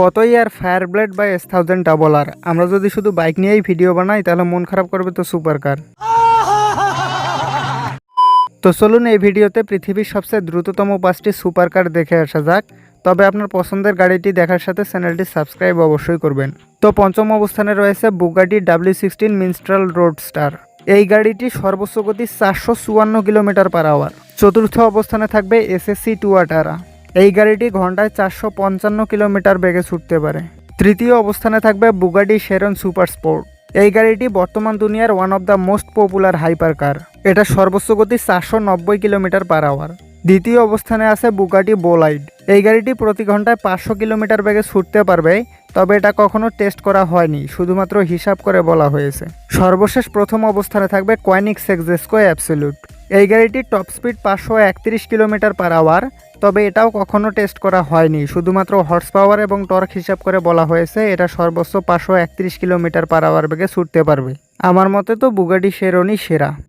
কতই আর ফায়ারব্লেড বা S1000 বলার, আমরা যদি শুধু বাইক নিয়েই ভিডিও বানাই তাহলে মন খারাপ করবে তো সুপার কার। তো চলুন এই ভিডিওতে পৃথিবীর সবচেয়ে দ্রুততম 5টি সুপার কার দেখে আসা যাক। তবে আপনার পছন্দের গাড়িটি দেখার সাথে চ্যানেলটি সাবস্ক্রাইব অবশ্যই করবেন। তো পঞ্চম অবস্থানে রয়েছে বুগাটি W16 মিনস্ট্রাল রোডস্টার। এই গাড়িটি সর্বোচ্চ গতি 454 কিলোমিটার/আওয়ার। চতুর্থ অবস্থানে থাকবে SSC টুয়াটারা। এই গাড়িটি ঘন্টায় 455 কিলোমিটার বেগে ছুটতে পারে। তৃতীয় অবস্থানে থাকবে বুগাটি শেরন সুপার স্পোর্ট। এই গাড়িটি বর্তমান দুনিয়ার one of the most popular hyper car. এটা সর্বোচ্চ গতি 490 কিলোমিটার/আওয়ার। দ্বিতীয় অবস্থানে আছে বুগাটি বোলাইড। এই গাড়িটি প্রতি ঘন্টায় 500 কিলোমিটার বেগে ছুটতে পারবে, তবে এটা কখনো টেস্ট করা হয়নি, শুধুমাত্র হিসাব করে বলা হয়েছে। সর্বশেষ প্রথম অবস্থানে থাকবে কোয়েনিক্স এক্সেস্কো অ্যাবসলিউট। এই গাড়িটির টপ স্পিড 531 কিলোমিটার/আওয়ার, তবে এটাও কখনো টেস্ট করা হয়নি, শুধুমাত্র হর্স পাওয়ার এবং টর্ক হিসাব করে বলা হয়েছে এটা সর্বোচ্চ 531 কিলোমিটার/আওয়ার বেগে ছুটতে পারবে। আমার মতে তো বুগাটি শেরনই সেরা।